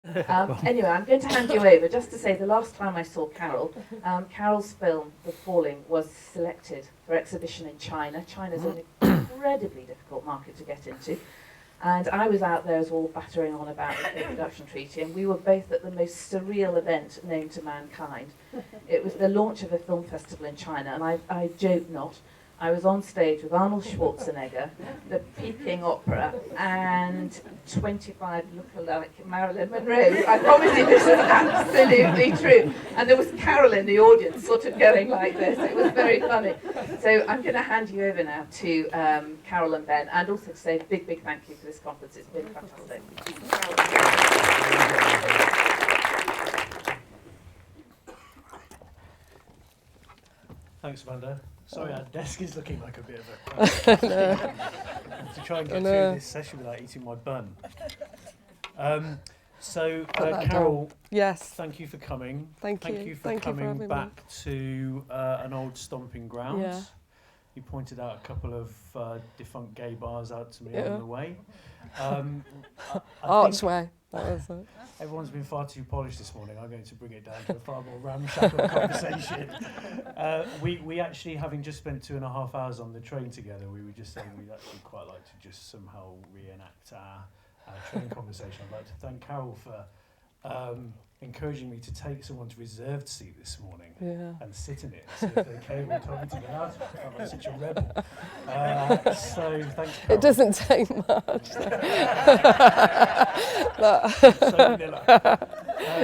Anyway, I'm going to hand you over just to say the last time I saw Carol, Carol's film, The Falling, was selected for exhibition in China. China's an incredibly difficult market to get into. And I was out there as well battering on about the co-production treaty, and we were both at the most surreal event known to mankind. It was the launch of a film festival in China, and I joke not, I was on stage with Arnold Schwarzenegger, the Peking Opera, and 25 look-alike Marilyn Monroe. I promise you this is absolutely true. And there was Carol in the audience sort of going like this. It was very funny. So I'm going to hand you over now to Carol and Ben, and also to say a big, big thank you for this conference. It's been fantastic. Thanks, Amanda. Sorry, our desk is looking like a bit of a to try and get through this session without eating my bun. Carol, yes, thank you for coming. Thank you for coming back to an old stomping ground. Yeah. You pointed out a couple of defunct gay bars out to me on the way. Archway. That was it. Everyone's been far too polished this morning. I'm going to bring it down to a far more ramshackle conversation. We actually, having just spent 2.5 hours on the train together, we were just saying we'd actually quite like to just somehow reenact our train conversation. I'd like to thank Carol for encouraging me to take someone's reserved seat this morning and sit in it and see if they came and told me to get out of it. I felt like such a rebel. So thanks, Carol. It doesn't take much.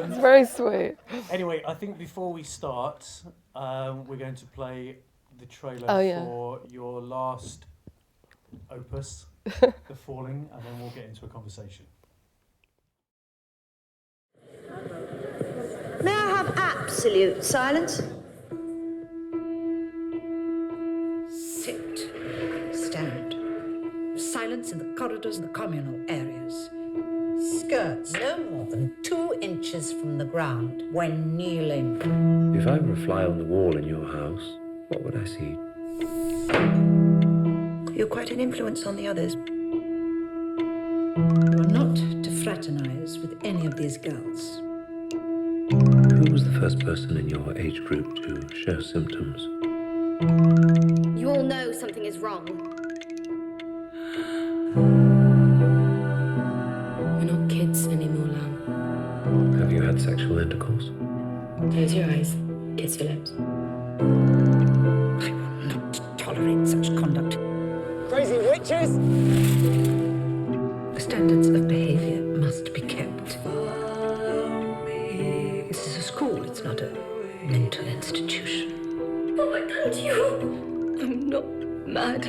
It's very sweet. Anyway, I think before we start, we're going to play the trailer for your last opus, The Falling, and then we'll get into a conversation. May I have absolute silence? Sit. Stand. Silence in the corridors and the communal areas. Skirts no more than 2 inches from the ground when kneeling. If I were a fly on the wall in your house, what would I see? You're quite an influence on the others. You are not to fraternise with any of these girls. Who was the first person in your age group to show symptoms? You all know something is wrong. We're not kids anymore, Lam. Have you had sexual intercourse? Close your eyes. Kiss your lips. I will not tolerate such conduct. Crazy witches! The standards of behaviour must be kept. This is a school, it's not a mental institution. What have I done to you? I'm not mad.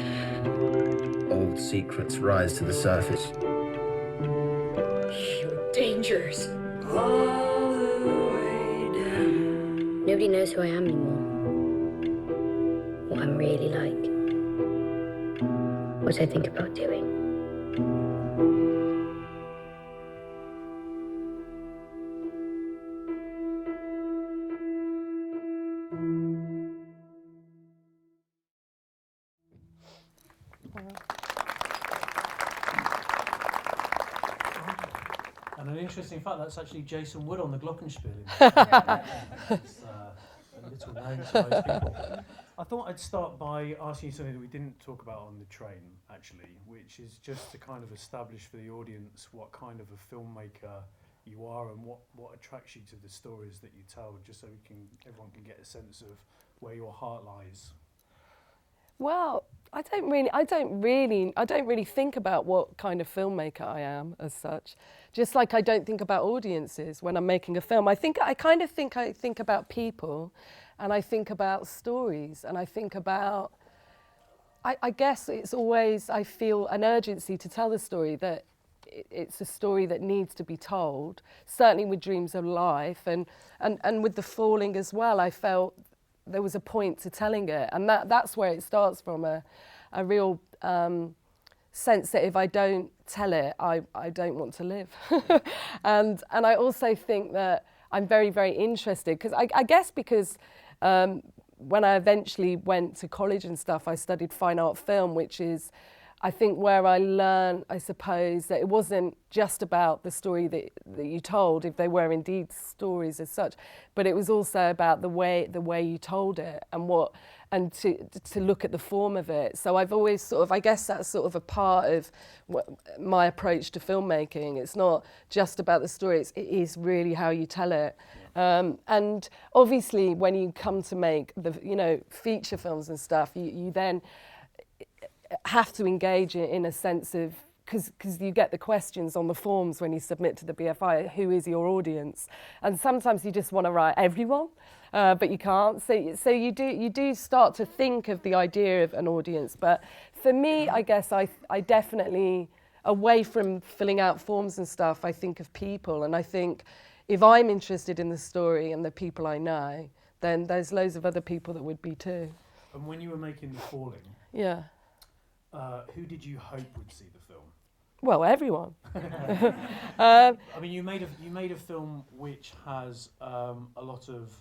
Old secrets rise to the surface. You're dangerous. Nobody knows who I am anymore. What I'm really like. What I think about doing. And an interesting fact, that's actually Jason Wood on the Glockenspiel. It's a little known to most people. I thought I'd start by asking you something that we didn't talk about on the train, actually, which is just to kind of establish for the audience what kind of a filmmaker you are and what attracts you to the stories that you tell, just so everyone can get a sense of where your heart lies. Well, I don't really think about what kind of filmmaker I am as such. Just like I don't think about audiences when I'm making a film. I think about people, and I think about stories, and I think about, I guess it's always, I feel an urgency to tell the story, that it's a story that needs to be told, certainly with Dreams of Life, and with The Falling as well. I felt there was a point to telling it, and that's where it starts from, a real sense that if I don't tell it, I don't want to live. and I also think that I'm very, very interested, because I guess because when I eventually went to college and stuff, I studied fine art film, which is I think where I learned, I suppose, that it wasn't just about the story that you told, if they were indeed stories as such, but it was also about the way you told it and to look at the form of it. So I've always sort of, I guess that's sort of a part of my approach to filmmaking. It's not just about the story, it is really how you tell it. And obviously when you come to make the feature films and stuff, you then have to engage in a sense of, because you get the questions on the forms when you submit to the BFI, who is your audience? And sometimes you just want to write everyone, but you can't. So you do start to think of the idea of an audience. But for me, I guess I definitely, away from filling out forms and stuff, I think of people. And I think if I'm interested in the story and the people I know, then there's loads of other people that would be too. And when you were making The Falling, yeah, who did you hope would see the film? Well, everyone. I mean, you made a film which has a lot of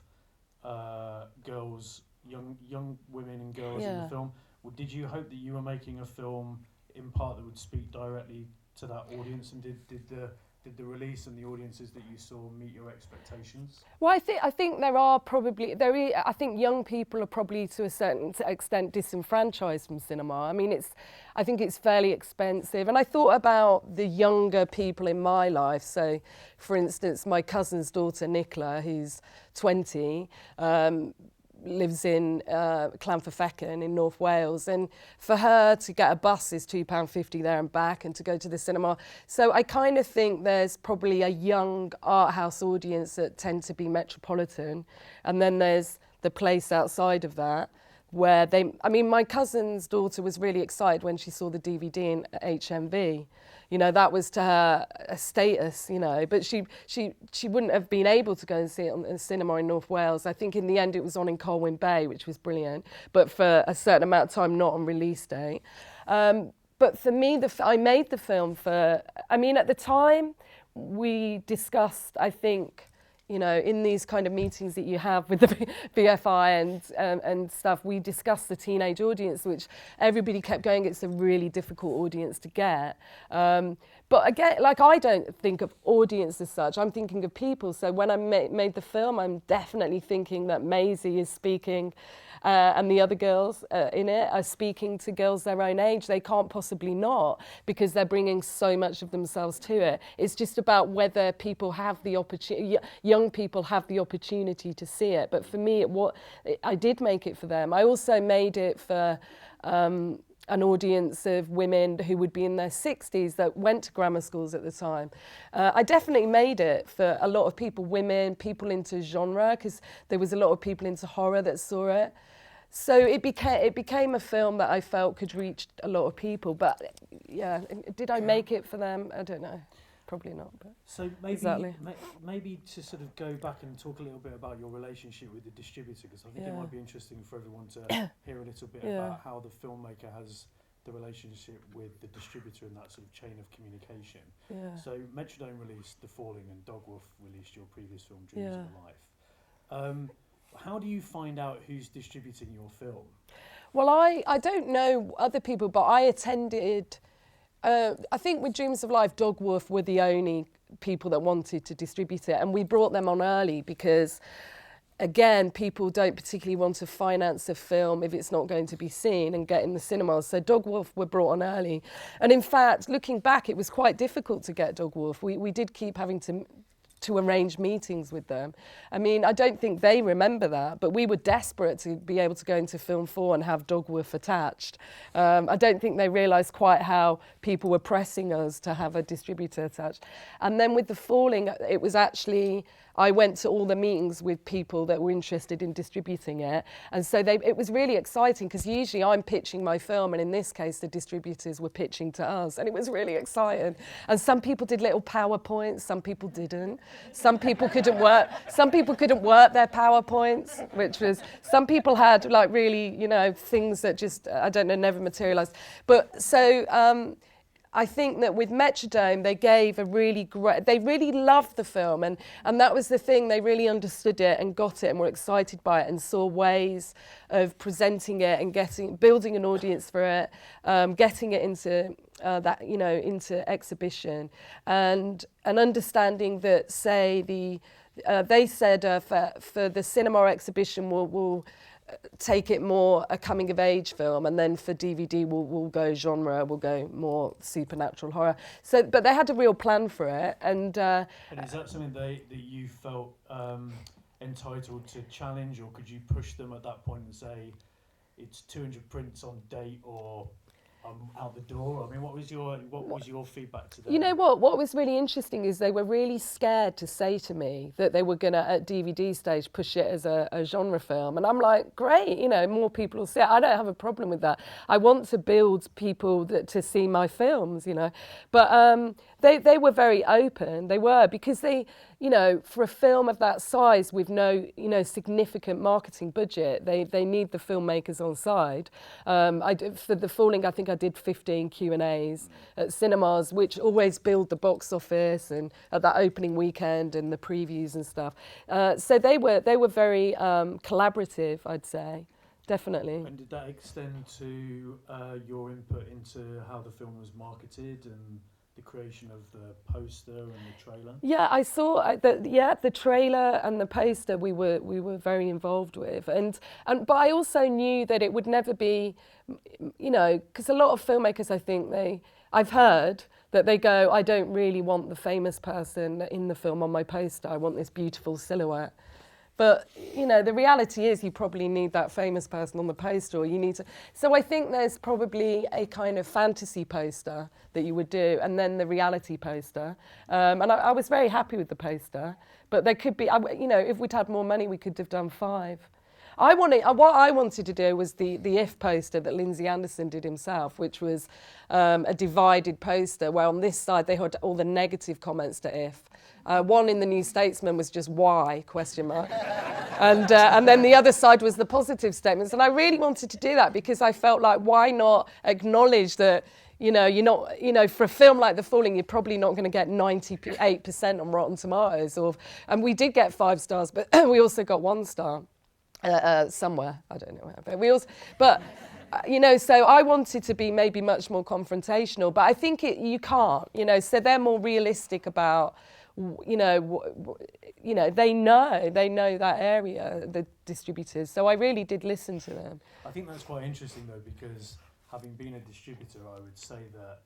girls, young women and girls in the film. Well, did you hope that you were making a film in part that would speak directly to that audience, and did the release and the audiences that you saw meet your expectations? Well, I think I think young people are probably to a certain extent disenfranchised from cinema. I mean, I think it's fairly expensive. And I thought about the younger people in my life. So, for instance, my cousin's daughter, Nicola, who's 20, lives in Llanfyfechan in North Wales, and for her to get a bus is £2.50 there and back, and to go to the cinema. So I kind of think there's probably a young art house audience that tend to be metropolitan, and then there's the place outside of that where my cousin's daughter was really excited when she saw the DVD in HMV. That was to her a status, but she wouldn't have been able to go and see it in a cinema in North Wales. I think in the end it was on in Colwyn Bay, which was brilliant, but for a certain amount of time, not on release date. But for me, I made the film at the time we discussed, I think, in these kind of meetings that you have with the BFI and stuff, we discussed the teenage audience, which everybody kept going, it's a really difficult audience to get. But again, I don't think of audience as such, I'm thinking of people. So when I made the film, I'm definitely thinking that Maisie is speaking and the other girls in it are speaking to girls their own age. They can't possibly not, because they're bringing so much of themselves to it. It's just about whether people have the opportunity, young people have the opportunity to see it. But for me, I did make it for them. I also made it for an audience of women who would be in their 60s that went to grammar schools at the time. I definitely made it for a lot of people, women, people into genre, because there was a lot of people into horror that saw it. So it became a film that I felt could reach a lot of people. But yeah, did I make it for them? I don't know. Probably not. But so maybe exactly. Maybe to sort of go back and talk a little bit about your relationship with the distributor, because I think it might be interesting for everyone to hear a little bit about how the filmmaker has the relationship with the distributor in that sort of chain of communication. Yeah. So Metrodome released The Falling and Dogwolf released your previous film Dreams of a Life. How do you find out who's distributing your film? Well, I don't know other people, but I attended, I think with Dreams of Life, Dogwolf were the only people that wanted to distribute it, and we brought them on early because, again, people don't particularly want to finance a film if it's not going to be seen and get in the cinemas. So Dogwolf were brought on early. And in fact, looking back, it was quite difficult to get Dogwolf. We did keep having to arrange meetings with them. I mean, I don't think they remember that, but we were desperate to be able to go into Film 4 and have Dogwolf attached. I don't think they realised quite how people were pressing us to have a distributor attached. And then with The Falling, it was actually, I went to all the meetings with people that were interested in distributing it. And so it was really exciting, because usually I'm pitching my film, and in this case, the distributors were pitching to us. And it was really exciting. And some people did little PowerPoints, some people didn't. Some people couldn't work their PowerPoints, which was, some people had really, things that just, I don't know, never materialised. But so, I think that with Metrodome, they gave a really great, they really loved the film, and that was the thing, they really understood it and got it and were excited by it and saw ways of presenting it and building an audience for it, getting it into into exhibition, and understanding that, say, they said for the cinema exhibition we'll take it more a coming of age film, and then for DVD we'll go genre, we'll go more supernatural horror. So, but they had a real plan for it, and is that something that you felt entitled to challenge, or could you push them at that point and say it's 200 prints on date, or I'm out the door? I mean, what was your feedback to that? You know what was really interesting is they were really scared to say to me that they were going to, at DVD stage, push it as a genre film. And I'm like, great, more people will see it. I don't have a problem with that. I want to build people to see my films, But they were very open. They were, because they, for a film of that size with no, significant marketing budget, they need the filmmakers on side. For The Falling, I think I did 15 Q&As at cinemas, which always build the box office, and at that opening weekend and the previews and stuff. So they were very collaborative, I'd say, definitely. And did that extend to your input into how the film was marketed and the creation of the poster and the trailer? Yeah, I saw the trailer and the poster we were very involved with, but I also knew that it would never be, because a lot of filmmakers, I think I've heard that they go, I don't really want the famous person in the film on my poster, I want this beautiful silhouette. But, the reality is you probably need that famous person on the poster, or you need to... So I think there's probably a kind of fantasy poster that you would do, and then the reality poster. And I was very happy with the poster, but there could be, if we'd had more money, we could have done 5. What I wanted to do was the If poster that Lindsay Anderson did himself, which was a divided poster where on this side they had all the negative comments to If. One in the New Statesman was just why, ? And then the other side was the positive statements. And I really wanted to do that because I felt like, why not acknowledge that, you're not, for a film like The Falling, you're probably not going to get 98% on Rotten Tomatoes. And we did get 5 stars, but we also got 1 star somewhere. I don't know where. So I wanted to be maybe much more confrontational, but I think you can't, so they're more realistic about, they know that area, the distributors. So I really did listen to them. I think that's quite interesting though, because having been a distributor, I would say that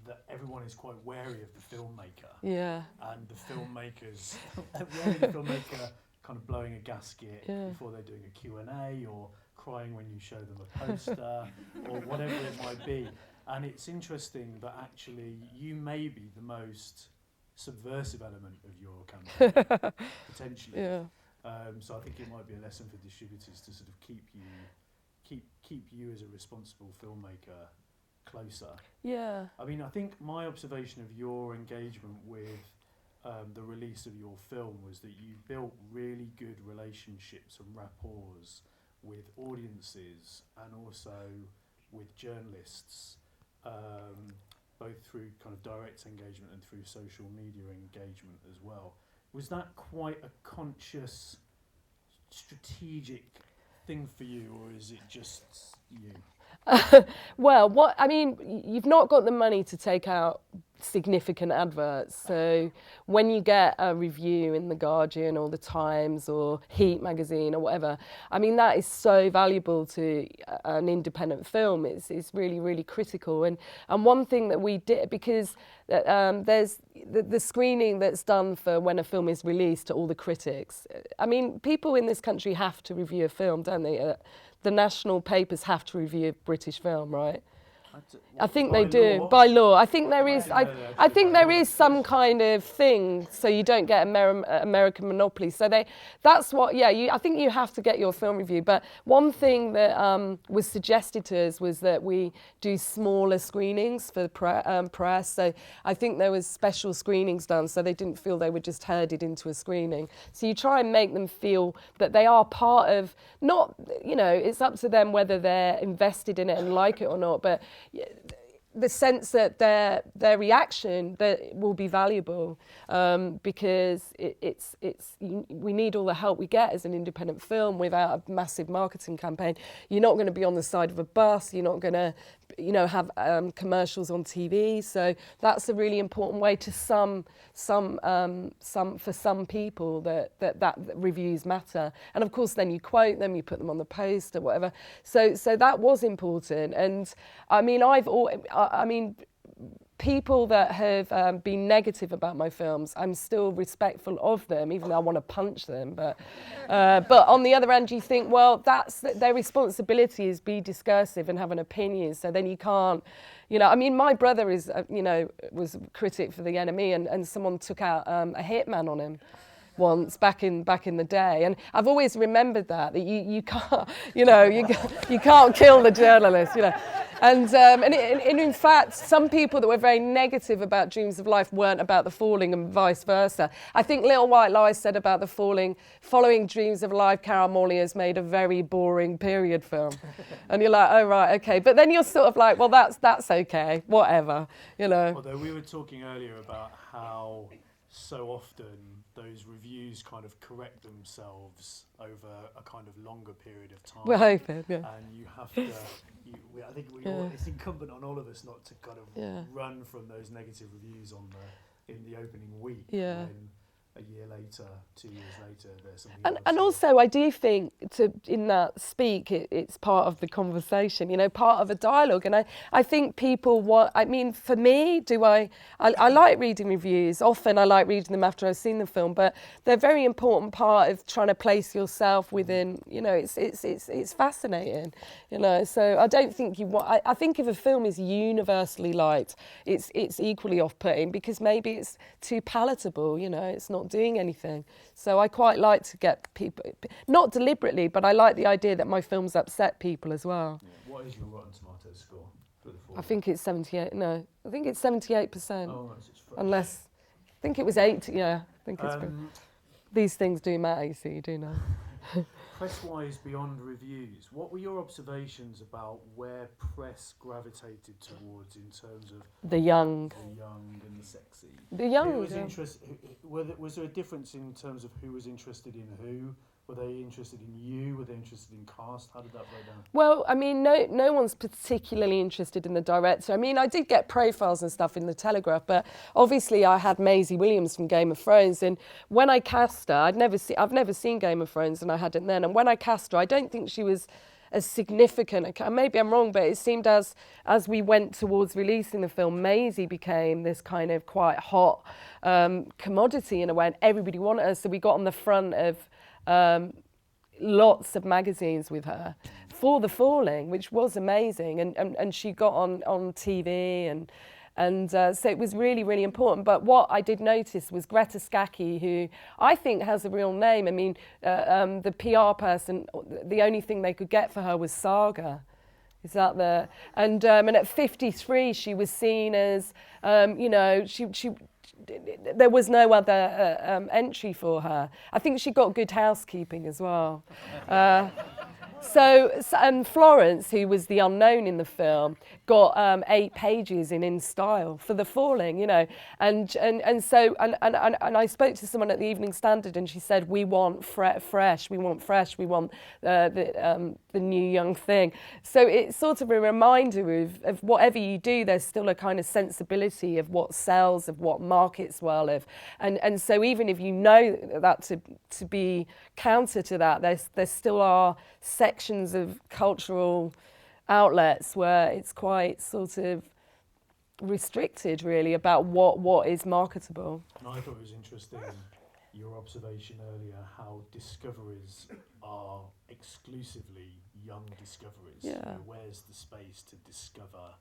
that everyone is quite wary of the filmmaker. Yeah. And the filmmakers, the filmmaker kind of blowing a gasket before they're doing a Q&A, or crying when you show them a poster, or whatever it might be. And it's interesting that actually you may be the most subversive element of your campaign, potentially. Yeah. So I think it might be a lesson for distributors to sort of keep you as a responsible filmmaker closer. Yeah. I mean, I think my observation of your engagement with the release of your film was that you built really good relationships and rapports with audiences and also with journalists, both through kind of direct engagement and through social media engagement as well. Was that quite a conscious, strategic thing for you, or is it just you? Well, you've not got the money to take out significant adverts. So when you get a review in The Guardian or The Times or Heat magazine or whatever, that is so valuable to an independent film. It's really, really critical. And one thing that we did, because there's the screening that's done for when a film is released to all the critics. People in this country have to review a film, don't they? The national papers have to review a British film, right? I think they do, by law. I think there is. I think there is some kind of thing, so you don't get American monopoly. So that's what. Yeah, I think you have to get your film review. But one thing that was suggested to us was that we do smaller screenings for the press. So I think there was special screenings done, so they didn't feel they were just herded into a screening. So you try and make them feel that they are part of. Not, it's up to them whether they're invested in it and like it or not, but the sense that their reaction that will be valuable, because we need all the help we get as an independent film without a massive marketing campaign. You're not going to be on the side of a bus. You're not going to, have commercials on TV. So that's a really important way to for some people that reviews matter. And of course, then you quote them, you put them on the post or whatever. So that was important. And I mean, people that have been negative about my films, I'm still respectful of them, even though I want to punch them. But on the other hand, you think, well, that's their responsibility is be discursive and have an opinion. So then you can't, my brother is, was a critic for The Enemy, and someone took out a hitman on him once back in the day, and I've always remembered that you can't, you can't kill the journalist, And in fact, some people that were very negative about Dreams of Life weren't about The Falling, and vice versa. I think Little White Lies said about The Falling, following Dreams of Life, Carol Morley has made a very boring period film. And you're like, oh, right, okay. But then you're sort of like, well, that's okay, whatever, Although we were talking earlier about how so often those reviews kind of correct themselves over a kind of longer period of time. We're hoping, yeah. And you have to, I think it's incumbent on all of us not to kind of run from those negative reviews in the opening week. Yeah. When a year later, 2 years later, there's something else. And also, I do think in that speak, it's part of the conversation, part of a dialogue. And I think people for me, I like reading reviews. Often I like reading them after I've seen the film, but they're a very important part of trying to place yourself within, it's fascinating, So I don't think I think if a film is universally liked, it's equally off-putting because maybe it's too palatable, it's not doing anything. So I quite like to get people, not deliberately, but I like the idea that my films upset people as well. Yeah. What is your Rotten Tomatoes score for The Falling? I think it's 78. No, I think it's 78%. Oh, nice. It's fresh. Unless, I think it was 80. Yeah, I think it's. These things do matter, you see, you do know. Press-wise, beyond reviews, what were your observations about where press gravitated towards in terms of the young and the sexy? The young. Who was was there a difference in terms of who was interested in who? Were they interested in you? Were they interested in cast? How did that break down? Well, I mean, no one's particularly interested in the director. I mean, I did get profiles and stuff in the Telegraph, but obviously I had Maisie Williams from Game of Thrones, and when I cast her, I've never seen Game of Thrones, and I hadn't then. And when I cast her, I don't think she was as significant. Maybe I'm wrong, but it seemed as we went towards releasing the film, Maisie became this kind of quite hot commodity in a way, and everybody wanted her. So we got on the front of lots of magazines with her for The Falling, which was amazing, and she got on TV and so it was really, really important. But what I did notice was Greta Scacchi, who I think has a real name. I mean, the PR person, the only thing they could get for her was Saga. Is that the and at 53 she was seen as she there was no other entry for her. I think she got Good Housekeeping as well. And Florence, who was the unknown in the film, got 8 pages in style for The Falling, and so I spoke to someone at the Evening Standard, and she said, we want fresh, we want the new young thing. So it's sort of a reminder of whatever you do, there's still a kind of sensibility of what sells, of what markets well, and so even if you know that to be counter to that, there still are sections of cultural outlets where it's quite sort of restricted really about what is marketable. And I thought it was interesting your observation earlier how discoveries are exclusively young discoveries. Yeah. Where's the space to discover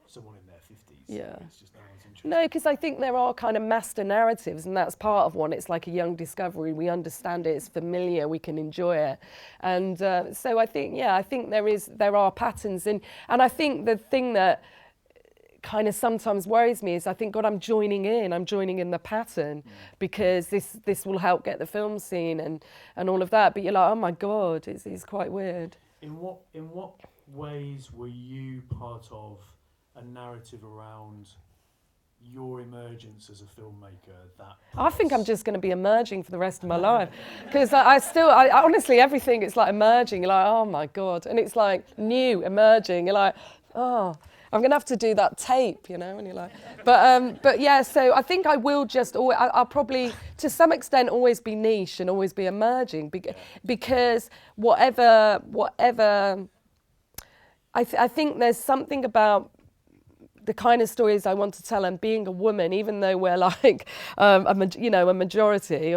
someone in their 50s? Yeah. It's just no one's interested. No, because I think there are kind of master narratives, and that's part of one. It's like a young discovery. We understand it, it's familiar, we can enjoy it. And so I think there are patterns. And I think the thing that kind of sometimes worries me is I think, God, I'm joining in the pattern because this will help get the film seen and all of that. But you're like, oh my God, it's quite weird. In what ways were you part of a narrative around your emergence as a filmmaker that I think I'm just going to be emerging for the rest of my life, because I honestly, everything, it's like emerging. You're like, oh my God. And it's like new, emerging. You're like, oh, I'm going to have to do that tape, you know, and you're like, but yeah, so I think I will just, I'll probably, to some extent, always be niche and always be emerging, because whatever, I think there's something about the kind of stories I want to tell, and being a woman, even though we're like a majority,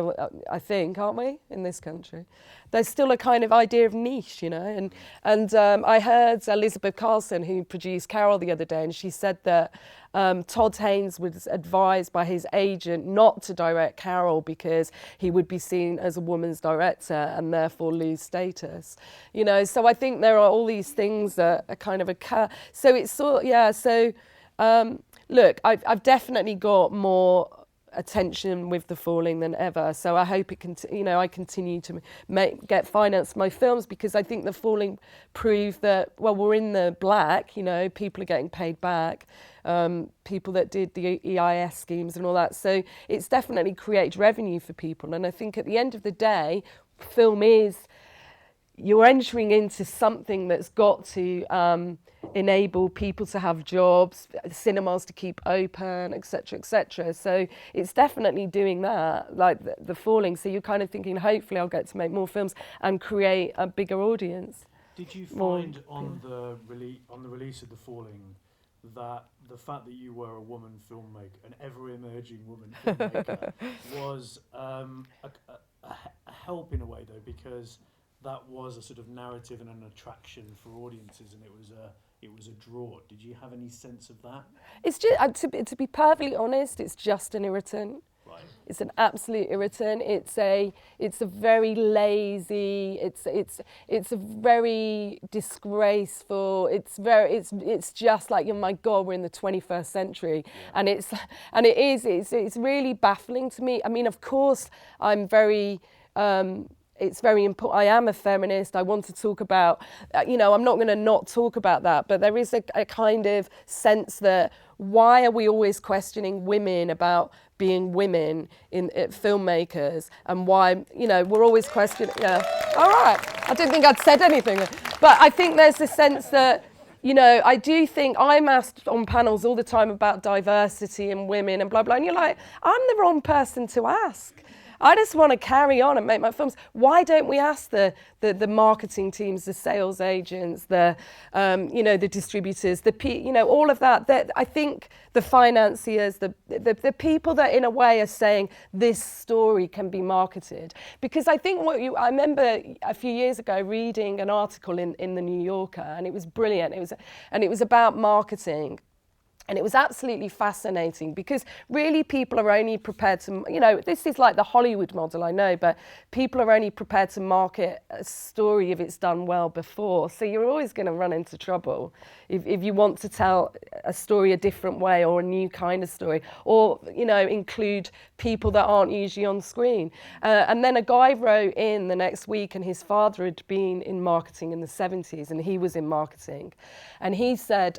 I think, aren't we, in this country? There's still a kind of idea of niche, you know. And I heard Elizabeth Carlson, who produced Carol, the other day, and she said that Todd Haynes was advised by his agent not to direct Carol because he would be seen as a woman's director and therefore lose status. You know, so I think there are all these things that are kind of occur. So it's sort of, yeah, so look, I've definitely got more attention with The Falling than ever, so I hope I continue to get finance for my films, because I think The Falling proved that, well, we're in the black, you know, people are getting paid back, people that did the EIS schemes and all that, so it's definitely created revenue for people. And I think at the end of the day, film is, you're entering into something that's got to enable people to have jobs, cinemas to keep open, etc., etc. So it's definitely doing that, like the Falling. So you're kind of thinking, hopefully I'll get to make more films and create a bigger audience. Did you find on the release of The Falling that the fact that you were a woman filmmaker, an ever-emerging woman filmmaker, was a help in a way, though, because that was a sort of narrative and an attraction for audiences, and it was a draw. Did you have any sense of that? It's just, to be perfectly honest, it's just an irritant. Right. It's an absolute irritant. It's a very lazy. It's a very disgraceful. It's just like, oh my God, we're in the 21st century, yeah. and it's really baffling to me. I mean, of course, I'm very. It's very important. I am a feminist. I want to talk about, I'm not going to not talk about that, but there is a kind of sense that why are we always questioning women about being women in filmmakers, and why, we're always questioning, yeah. All right. I didn't think I'd said anything. But I think there's a sense that, I do think I'm asked on panels all the time about diversity and women and blah, blah. And you're like, I'm the wrong person to ask. I just want to carry on and make my films. Why don't we ask the marketing teams, the sales agents, the distributors, all of that? That I think the financiers, the people that in a way are saying this story can be marketed. Because I think I remember a few years ago reading an article in the New Yorker, and it was brilliant. It was about marketing. And it was absolutely fascinating, because really people are only prepared to, this is like the Hollywood model, I know, but people are only prepared to market a story if it's done well before. So you're always going to run into trouble if you want to tell a story a different way, or a new kind of story, or, include people that aren't usually on screen. And then a guy wrote in the next week, and his father had been in marketing in the 70s, and he was in marketing. And he said,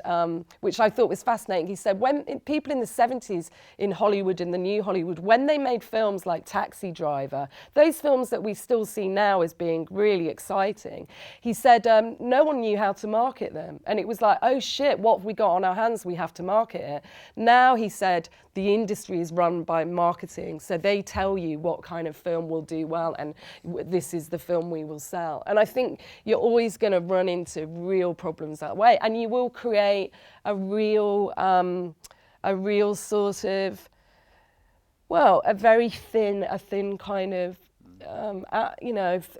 which I thought was fascinating, he said, when people in the 70s in Hollywood, in the new Hollywood, when they made films like Taxi Driver, those films that we still see now as being really exciting, he said, no one knew how to market them. And it was like, oh shit, what have we got on our hands? We have to market it. Now, he said, the industry is run by marketing, so they tell you what kind of film will do well, and this is the film we will sell. And I think you're always going to run into real problems that way, and you will create a real sort of, well, a thin kind of,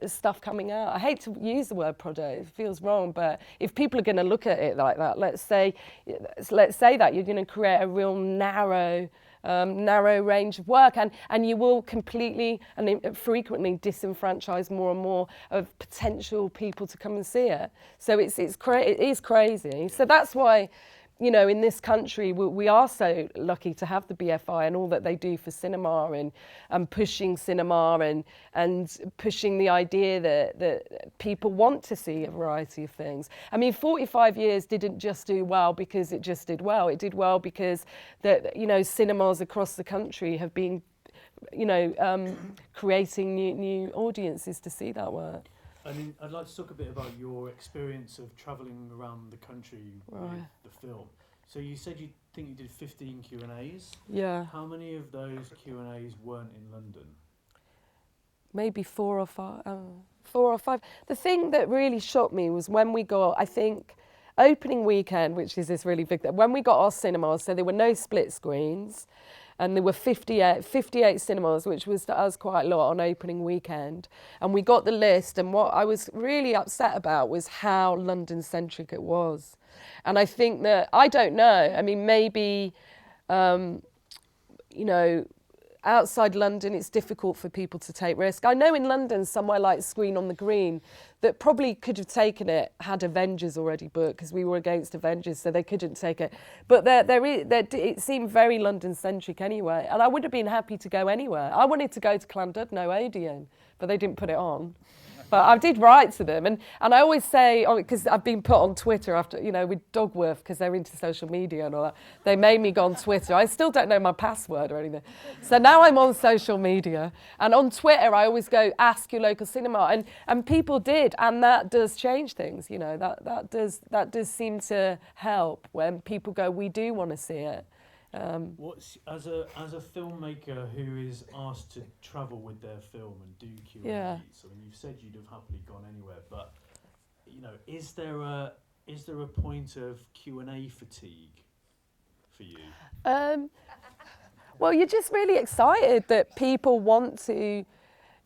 stuff coming out. I hate to use the word product, it feels wrong, but if people are going to look at it like that, let's say that you're going to create a real narrow range of work, and you will completely and frequently disenfranchise more and more of potential people to come and see it. So it is crazy. So that's why you know, in this country, we are so lucky to have the BFI and all that they do for cinema and pushing cinema and pushing the idea that people want to see a variety of things. I mean, 45 years didn't just do well because it just did well. It did well because you know, cinemas across the country have been, you know, creating new audiences to see that work. I mean, I'd like to talk a bit about your experience of travelling around the country with the film. So you said you think you did 15 Q&As. Yeah. How many of those Q&As weren't in London? Maybe 4 or 5. 4 or 5. The thing that really shocked me was when we got, I think, opening weekend, which is this really big thing, when we got our cinemas, so there were no split screens. And there were 58 cinemas, which was to us quite a lot on opening weekend. And we got the list, and what I was really upset about was how London-centric it was. And I think that, I don't know, I mean, maybe, you know, outside London, it's difficult for people to take risk. I know in London, somewhere like Screen on the Green, that probably could have taken it had Avengers already booked, because we were against Avengers, so they couldn't take it. But it seemed very London-centric anyway, and I would have been happy to go anywhere. I wanted to go to Llandudno, Odeon, but they didn't put it on. But I did write to them, and I always say, because I've been put on Twitter after, you know, with Dogworth, because they're into social media and all that. They made me go on Twitter. I still don't know my password or anything. So now I'm on social media, and on Twitter I always go, ask your local cinema, and people did, and that does change things, you know, that does seem to help when people go, we do want to see it. What's as a filmmaker who is asked to travel with their film and do Q&As? Yeah. I mean, you've said you'd have happily gone anywhere, but you know, is there a point of Q&A fatigue for you? Well, you're just really excited that people want to.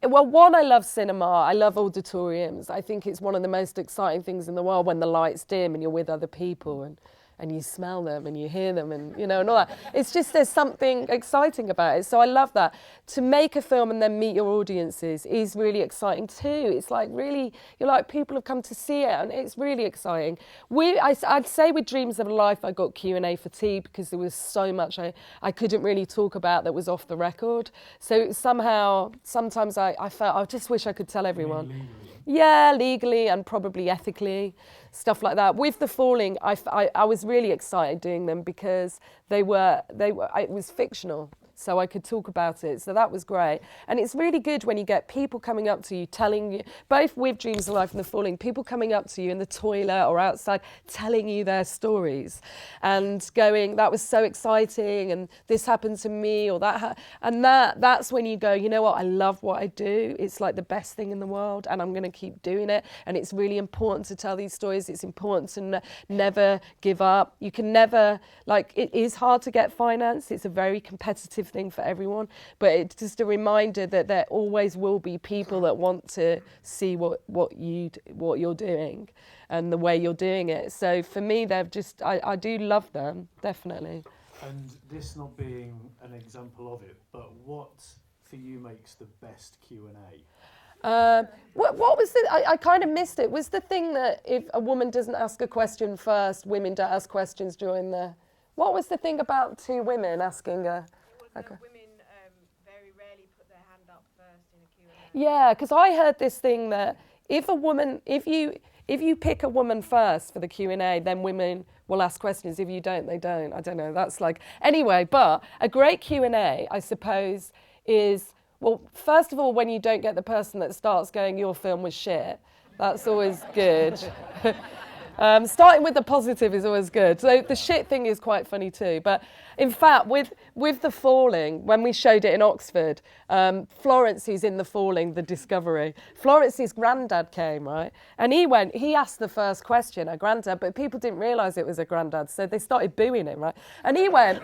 Well, one, I love cinema. I love auditoriums. I think it's one of the most exciting things in the world when the lights dim and you're with other people and you smell them and you hear them and, you know, and all that. It's just there's something exciting about it. So I love that. To make a film and then meet your audiences is really exciting too. It's like really, you're like, people have come to see it and it's really exciting. I'd say with Dreams of a Life, I got Q&A fatigue because there was so much I couldn't really talk about that was off the record. So somehow, sometimes I felt, I just wish I could tell everyone. Legally? Yeah, legally and probably ethically, stuff like that. With The Falling, I was really excited doing them because it was fictional, so I could talk about it. So that was great. And it's really good when you get people coming up to you, telling you, both with Dreams of Life and The Falling, people coming up to you in the toilet or outside, telling you their stories and going, that was so exciting and this happened to me or that. And that's when you go, you know what, I love what I do. It's like the best thing in the world and I'm going to keep doing it. And it's really important to tell these stories. It's important to never give up. You can never, like, it is hard to get finance. It's a very competitive thing for everyone, but it's just a reminder that there always will be people that want to see what you're doing and the way you're doing it. So for me, they've just I do love them, definitely. And this not being an example of it, but what for you makes the best Q&A? What was the? I kind of missed it. Was the thing that if a woman doesn't ask a question first, women don't ask questions during the? What was the thing about two women asking a? Okay. Women very rarely put their hand up first in a Q&A. Yeah, because I heard this thing that if you pick a woman first for the Q&A, then women will ask questions. If you don't, they don't. I don't know. That's like anyway. But a great Q&A, I suppose, is well, first of all, when you don't get the person that starts going, your film was shit. That's always good. Starting with the positive is always good. So the shit thing is quite funny too. But in fact, with The Falling, when we showed it in Oxford, Florence, who's in The Falling, The Discovery, Florence's granddad came, right? And he asked the first question, her granddad, but people didn't realise it was her granddad, so they started booing him, right? And he went,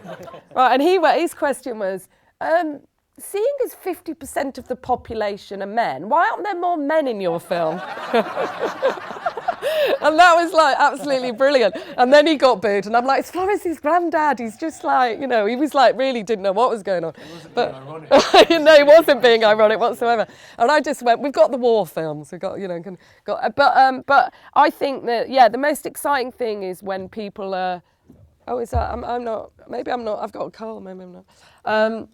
his question was, seeing as 50% of the population are men, why aren't there more men in your film? And that was like absolutely brilliant. And then he got booed, and I'm like, it's Florence's granddad. He's just like, you know, he was like really didn't know what was going on. It wasn't being ironic. No, he wasn't being ironic whatsoever. And I just went, we've got the war films, we've got, you know, but I think that the most exciting thing is when people are Oh, is that? I'm not. Maybe I'm not. I've got a cold. Maybe I'm not.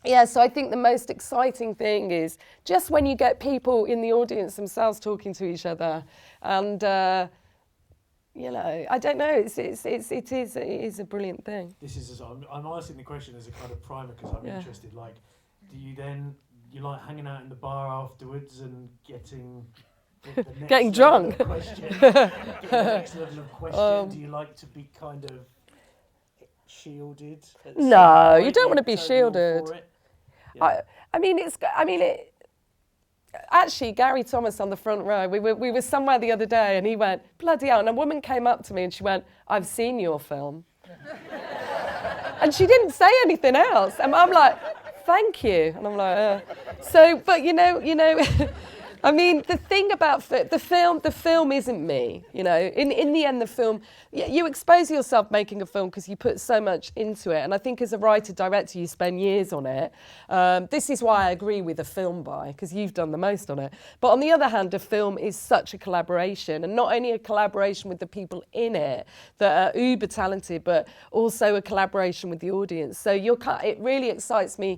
Yeah, so I think the most exciting thing is just when you get people in the audience themselves talking to each other, and you know, I don't know. It is a brilliant thing. This is. I'm asking the question as a kind of primer because I'm interested. Like, do you like hanging out in the bar afterwards and getting the next Getting level drunk? of question? Getting the next level of question. Do you like to be kind of shielded? No, you don't want to be shielded. Yeah. I mean, actually, Gary Thomas on the front row, we were somewhere the other day and he went, bloody hell, and a woman came up to me and she went, I've seen your film. And she didn't say anything else. And I'm like, thank you. And I'm like, So, but you know, I mean, the thing about the film isn't me, you know. In the end, the film, you expose yourself making a film because you put so much into it. And I think as a writer, director, you spend years on it. This is why I agree with a film buy, because you've done the most on it. But on the other hand, a film is such a collaboration, and not only a collaboration with the people in it that are uber talented, but also a collaboration with the audience. So it really excites me.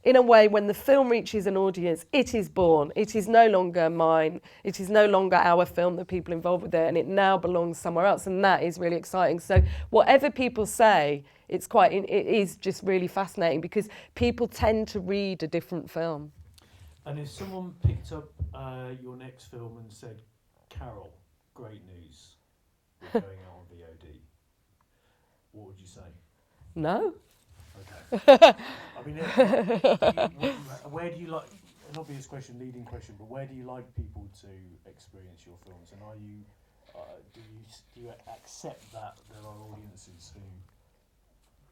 In a way, when the film reaches an audience, it is born. It is no longer mine. It is no longer our film, the people involved with it, and it now belongs somewhere else, and that is really exciting. So whatever people say, it is just really fascinating because people tend to read a different film. And if someone picked up your next film and said, Carol, great news, we're going out on VOD, what would you say? No. Okay. I mean, where do you like, an obvious question, leading question, but where do you like people to experience your films? And are you, do you accept that there are audiences who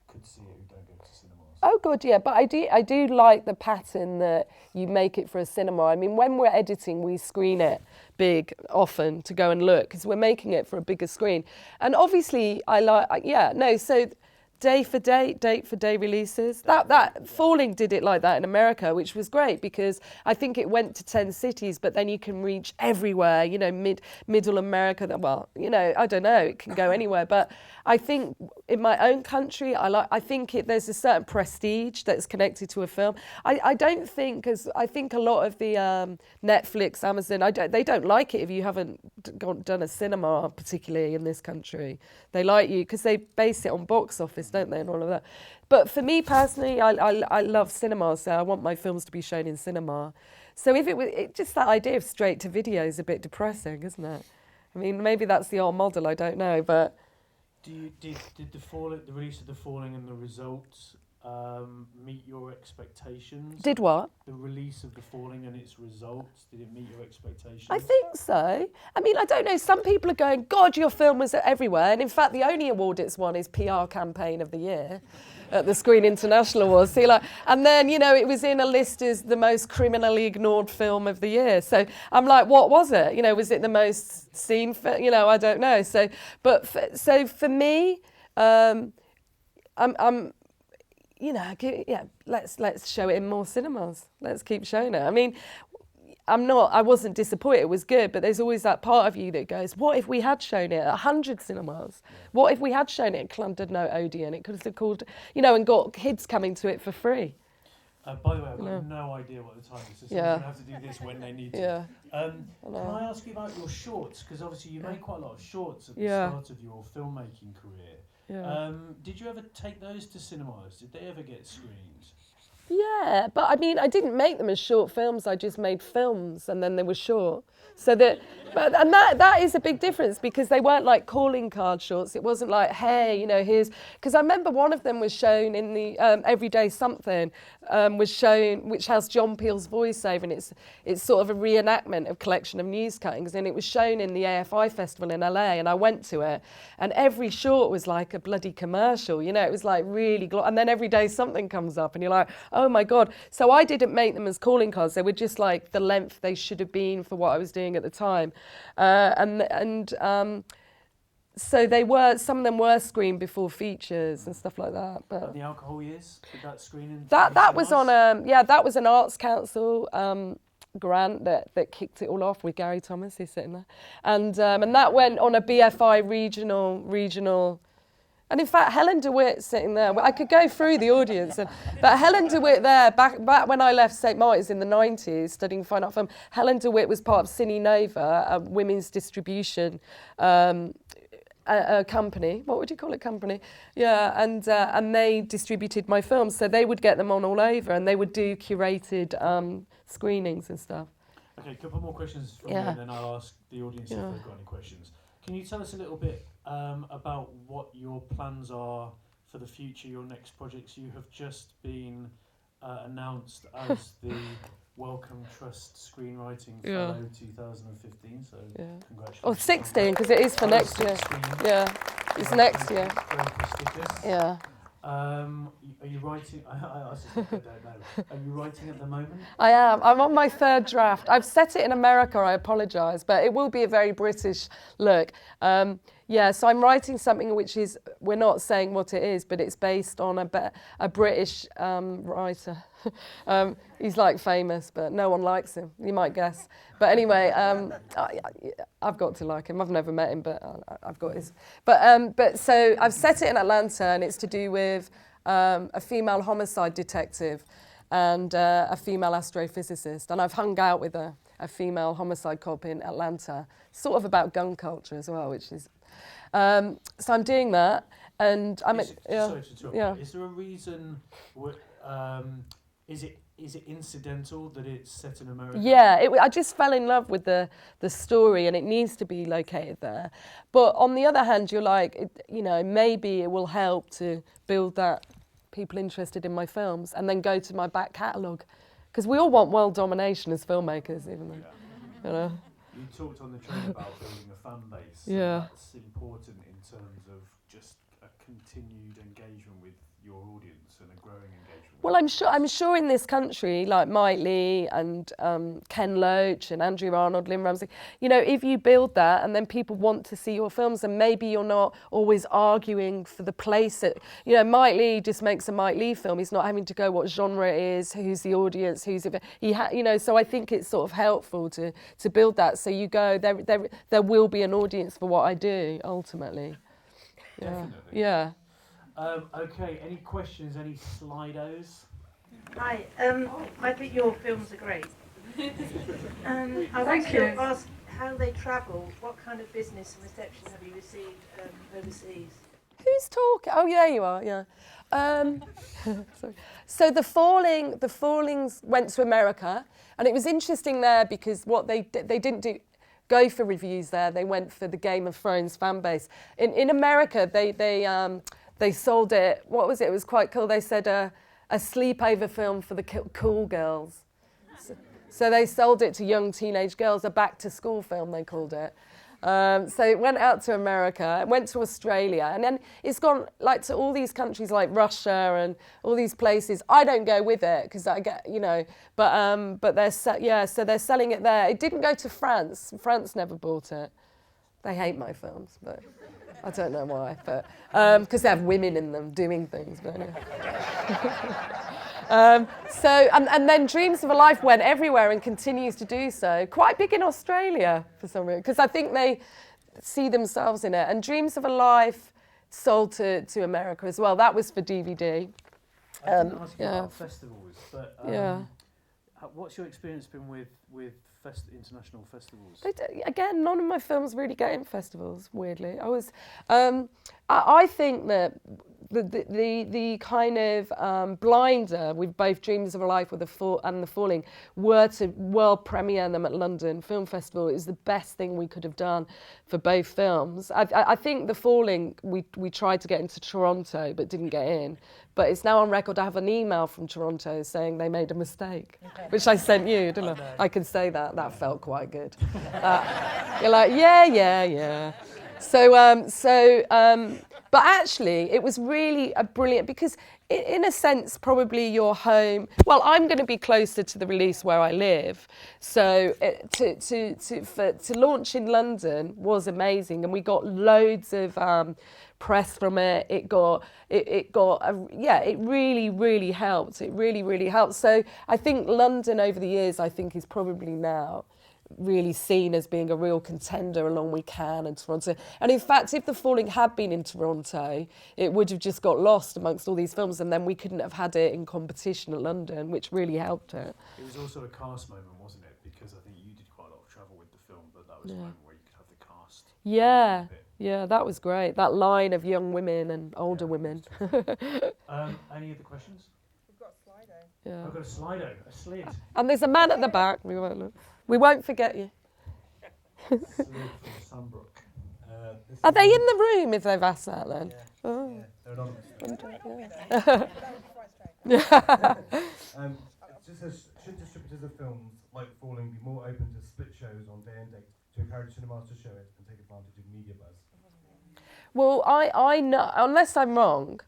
could see it who don't go to cinemas? Oh God, yeah, but I do like the pattern that you make it for a cinema. I mean, when we're editing, we screen it big often to go and look because we're making it for a bigger screen. And obviously, so day for day releases. That Falling did it like that in America, which was great because I think it went to 10 cities, but then you can reach everywhere, you know, middle America. Well, you know, I don't know, it can go anywhere. But I think in my own country, there's a certain prestige that's connected to a film. I don't think, because I think a lot of the Netflix, Amazon, they don't like it if you haven't done a cinema, particularly in this country. They like you because they base it on box office, don't they, and all of that. But for me personally, I love cinema, so I want my films to be shown in cinema. So if just that idea of straight to video is a bit depressing, isn't it? I mean, maybe that's the old model, I don't know, but... Did the release of The Falling and the results meet your expectations? Did what? The release of The Falling and its results, did it meet your expectations? I think so. I mean, I don't know, some people are going, God, your film was everywhere. And in fact, the only award it's won is PR Campaign of the Year at the Screen International Awards. So and then, you know, it was in a list as the most criminally ignored film of the year. So I'm like, what was it? You know, was it the most seen film? You know, I don't know. So, so for me, I'm you know, let's show it in more cinemas. Let's keep showing it. I mean, I wasn't disappointed, it was good, but there's always that part of you that goes, what if we had shown it at 100 cinemas? What if we had shown it at Llandudno Odeon? It could have called, you know, and got kids coming to it for free. By the way, I've got no idea what the time is, so someone's going to have to do this when they need to. Yeah. Can I ask you about your shorts? Because obviously you made quite a lot of shorts at the start of your filmmaking career. Yeah. Did you ever take those to cinemas? Did they ever get screened? Yeah, but I mean, I didn't make them as short films. I just made films, and then they were short. So that is a big difference because they weren't like calling card shorts. It wasn't like, hey, you know, here's, because I remember one of them was shown in the Everyday Something was shown, which has John Peel's voiceover, and it's sort of a reenactment of collection of news cuttings, and it was shown in the AFI festival in LA, and I went to it, and every short was like a bloody commercial, you know, it was like really, and then Everyday Something comes up, and you're like, oh my God. So I didn't make them as calling cards. They were just like the length they should have been for what I was doing at the time. So they were, some of them were screened before features and stuff like that. But the alcohol years, did that screen in? That was on that was an Arts Council grant that kicked it all off with Gary Thomas, who's sitting there, and that went on a BFI regional And in fact, Helen DeWitt sitting there, I could go through the audience, but Helen DeWitt there, back when I left St. Martin's in the 90s studying fine art film, Helen DeWitt was part of Cine Nova, a women's distribution a company. What would you call it? Company? Yeah, and they distributed my films, so they would get them on all over, and they would do curated screenings and stuff. Okay, a couple more questions from me, and then I'll ask the audience if they've got any questions. Can you tell us a little bit about what your plans are for the future, your next projects? You have just been announced as the Wellcome Trust Screenwriting Fellow 2015, so congratulations. Oh, 16, because it is for next year. 16. Yeah, it's next year. Very prestigious. Yeah. Are you writing? I don't know. Are you writing at the moment? I am. I'm on my third draft. I've set it in America, I apologise, but it will be a very British look. So I'm writing something which is, we're not saying what it is, but it's based on a British writer. He's like famous, but no one likes him, you might guess. But anyway, I've got to like him. I've never met him, but I've got his. But so I've set it in Atlanta, and it's to do with a female homicide detective and a female astrophysicist. And I've hung out with a female homicide cop in Atlanta, sort of about gun culture as well, which is... so I'm doing that, and I'm... Sorry to interrupt. Yeah. Is there a reason... Is it incidental that it's set in America? Yeah, I just fell in love with the story, and it needs to be located there. But on the other hand, you're like, maybe it will help to build that people interested in my films and then go to my back catalogue. Because we all want world domination as filmmakers, even though, You talked on the train about building a fan base. Yeah. That's important in terms of just a continued engagement with your audience and a growing engagement. Well, I'm sure in this country, like Mike Leigh and Ken Loach and Andrew Arnold, Lynn Ramsey, if you build that and then people want to see your films, and maybe you're not always arguing for the place that, Mike Leigh just makes a Mike Leigh film. He's not having to go what genre it is, who's the audience, so I think it's sort of helpful to build that. So you go, there will be an audience for what I do, ultimately. Definitely. Yeah. Okay, any questions, any Slidos? Hi, I think your films are great. I want to ask how they travel, what kind of business and reception have you received overseas? Who's talking? Oh, yeah, you are, yeah. Sorry. So the Fallings went to America, and it was interesting there because what they didn't go for reviews there, they went for the Game of Thrones fan base. In America, they sold it, what was it? It was quite cool. They said a sleepover film for the cool girls. So they sold it to young teenage girls, a back-to-school film, they called it. So it went out to America, it went to Australia, and then it's gone like to all these countries like Russia and all these places. I don't go with it because I get, but they're so they're selling it there. It didn't go to France. France never bought it. They hate my films, but I don't know why, but because they have women in them doing things. But anyway. And then Dreams of a Life went everywhere and continues to do so. Quite big in Australia for some reason, because I think they see themselves in it. And Dreams of a Life sold to America as well. That was for DVD. I didn't ask you about festivals, but what's your experience been with international festivals? Again, none of my films really get in festivals, weirdly. I think that the kind of blinder with both Dreams of a Life and The Falling were to world premiere them at London Film Festival. It was the best thing we could have done for both films. I think The Falling, we tried to get into Toronto but didn't get in. But it's now on record. I have an email from Toronto saying they made a mistake, which I sent you, didn't I? I can say that. That felt quite good. You're like, yeah. But actually, it was really a brilliant, because in a sense, probably your home. Well, I'm going to be closer to the release where I live, so to launch in London was amazing, and we got loads of press from it. It really helped. It really helped. So I think London over the years, I think, is probably now really seen as being a real contender along with Cannes and Toronto. And in fact, if The Falling had been in Toronto, it would have just got lost amongst all these films, and then we couldn't have had it in competition at London, which really helped it. It was also a cast moment, wasn't it? Because I think you did quite a lot of travel with the film, but that was a moment where you could have the cast. Yeah, yeah, that was great. That line of young women and older women. Any other questions? We've got a Slido. Yeah. I've got a Slido, a slid. And there's a man at the back. We won't forget you. Slid from Sunbrook. Are they in the room if they've asked that then? Yeah. Oh. Yeah, they're anonymous. It just says, should distributors of films like Falling be more open to split shows on day and date to encourage cinemas to show it and take advantage of media buzz? Well, I know, unless I'm wrong,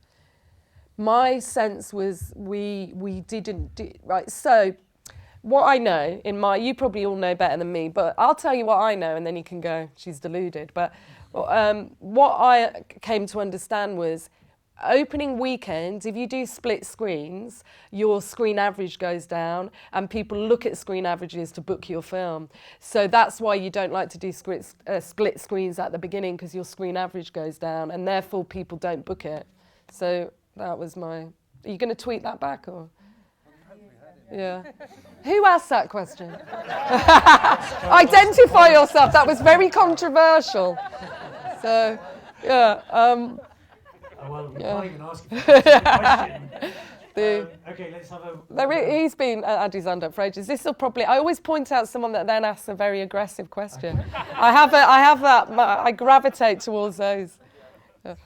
my sense was we didn't do, right, so what I know you probably all know better than me, but I'll tell you what I know and then you can go, she's deluded. But what I came to understand was opening weekends, if you do split screens, your screen average goes down and people look at screen averages to book your film. So that's why you don't like to do split screens at the beginning, because your screen average goes down and therefore people don't book it. So that was are you going to tweet that back or? Yeah. Who asked that question? Identify yourself. That was very controversial. So, yeah. Well, we can't even ask you for a question. Okay, let's have a... He's been at his hand up for ages. This will probably... I always point out someone that then asks a very aggressive question. I have that... I gravitate towards those. Yeah.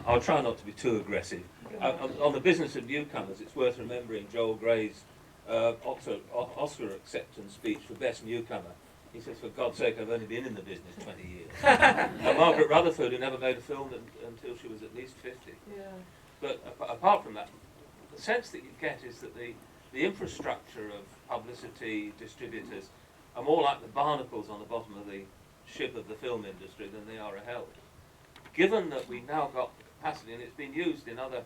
I'll try not to be too aggressive. On the business of newcomers, it's worth remembering Joel Gray's Oscar acceptance speech for Best Newcomer. He says, for God's sake, I've only been in the business 20 years. And Margaret Rutherford, who never made a film until she was at least 50. Yeah. But apart from that, the sense that you get is that the infrastructure of publicity, distributors, are more like the barnacles on the bottom of the ship of the film industry than they are a help. Given that we've now got the capacity, and it's been used in other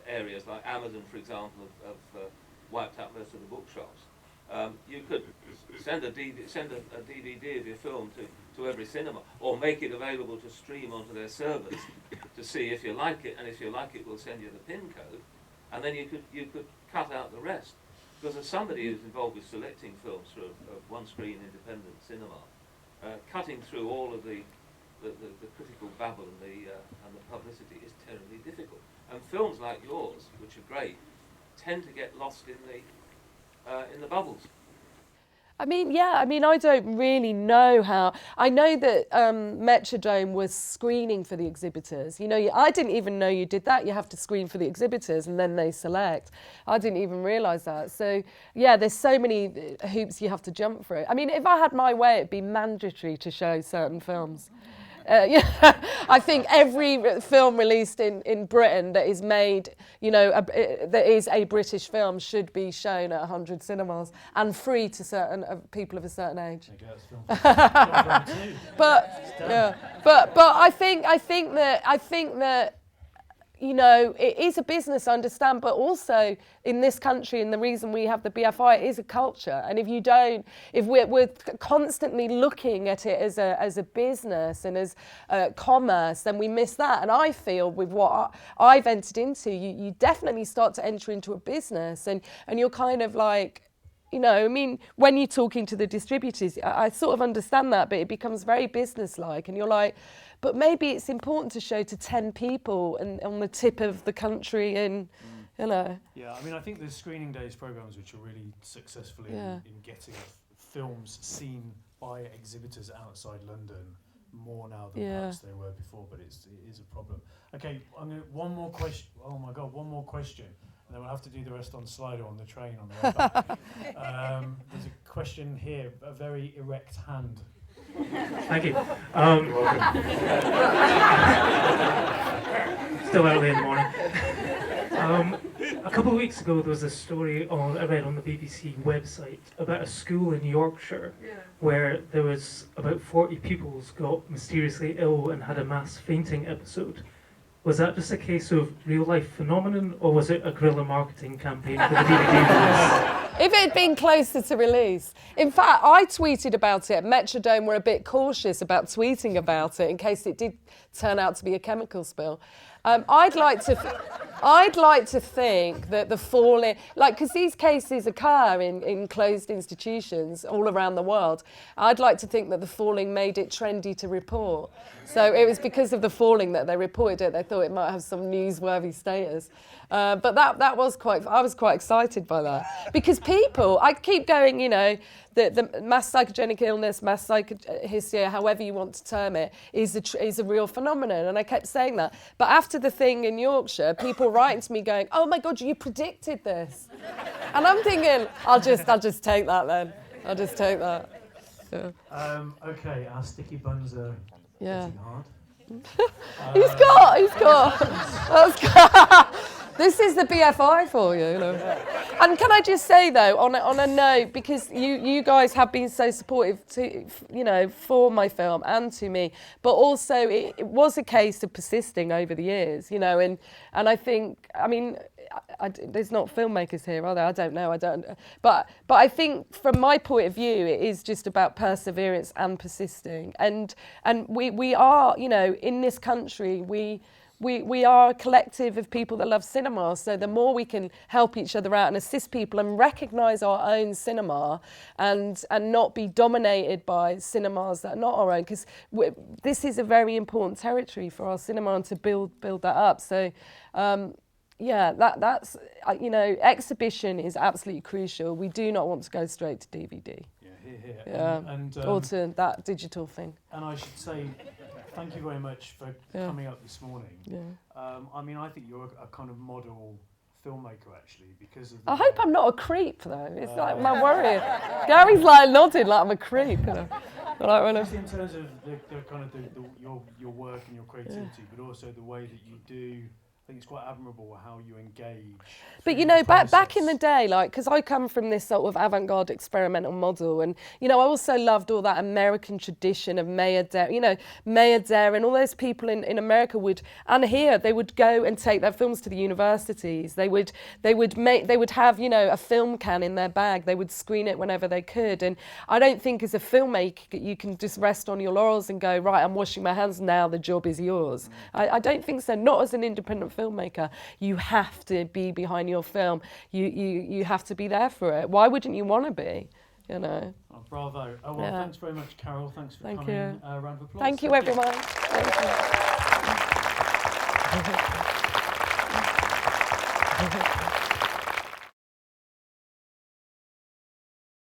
areas, like Amazon, for example, have wiped out most of the bookshops. You could send a DVD of your film to every cinema, or make it available to stream onto their servers to see if you like it, and if you like it, we'll send you the PIN code, and then you could cut out the rest. Because as somebody who's involved with selecting films for a one-screen independent cinema, cutting through all of the critical babble and the publicity is terribly difficult. And films like yours, which are great, tend to get lost in the bubbles. I don't really know how. I know that Metrodome was screening for the exhibitors. I didn't even know you did that. You have to screen for the exhibitors and then they select. I didn't even realise that. So, yeah, there's so many hoops you have to jump through. I mean, if I had my way, it'd be mandatory to show certain films. I think every film released in Britain that is made, that is a British film should be shown at 100 cinemas and free to certain people of a certain age. But I think that it is a business, I understand, but also in this country, and the reason we have the BFI, it is a culture. And if we're constantly looking at it as a business and as commerce, then we miss that. And I feel with what I've entered into, you definitely start to enter into a business, and you're kind of like, when you're talking to the distributors, I sort of understand that, but it becomes very business-like, and you're like, but maybe it's important to show to 10 people and on the tip of the country and, Yeah, I think there's screening days programs which are really successful in getting films seen by exhibitors outside London more now than perhaps they were before, but it is a problem. Okay, one more question. Oh my God, one more question. And then we'll have to do the rest on Slido on the train on the way back. There's a question here, a very erect hand. Thank you. Still early in the morning. A couple of weeks ago, there was a story I read on the BBC website about a school in Yorkshire where there was about 40 pupils got mysteriously ill and had a mass fainting episode. Was that just a case of real-life phenomenon, or was it a guerrilla marketing campaign for the DVD release? If it had been closer to release. In fact, I tweeted about it. Metrodome were a bit cautious about tweeting about it in case it did turn out to be a chemical spill. I'd like to think that the falling, because these cases occur in closed institutions all around the world. I'd like to think that the falling made it trendy to report. So it was because of the falling that they reported it. They thought it might have some newsworthy status. But I was quite excited by that. Because people, I keep going, the mass psychogenic illness, mass hysteria, however you want to term it, is a real phenomenon. And I kept saying that. But after the thing in Yorkshire, people writing to me going, "Oh my God, you predicted this." And I'm thinking, I'll just take that then. I'll just take that. Yeah. Okay, our sticky buns are getting hard. He's got. This is the BFI for you, And can I just say though, on a note, because you guys have been so supportive for my film and to me, but also it was a case of persisting over the years, and I think, there's not filmmakers here, are there? I don't know. But I think from my point of view, it is just about perseverance and persisting. And we are, in this country, we are a collective of people that love cinema. So the more we can help each other out and assist people and recognise our own cinema and not be dominated by cinemas that are not our own, because this is a very important territory for our cinema and to build that up. So. That's exhibition is absolutely crucial. We do not want to go straight to DVD. Yeah, here. Yeah, or to that digital thing. And I should say, thank you very much for coming up this morning. Yeah. I think you're a kind of model filmmaker actually, because of. I hope I'm not a creep though. It's like my worry. Gary's like nodding like I'm a creep. Just in terms of the kind of your work and your creativity, but also the way that you do. I think it's quite admirable how you engage. But back in the day, because I come from this sort of avant-garde experimental model, and I also loved all that American tradition of Maya Deren, Maya Deren, all those people in America they would go and take their films to the universities. They would have a film can in their bag. They would screen it whenever they could. And I don't think as a filmmaker you can just rest on your laurels and go, right, I'm washing my hands now, the job is yours. I don't think so. Not as an independent filmmaker. You have to be behind your film. You have to be there for it. Why wouldn't you want to be? Oh, bravo. Oh, well, thanks very much, Carol. Thanks for coming. You. Round of applause. Thank you, everyone. Thank you.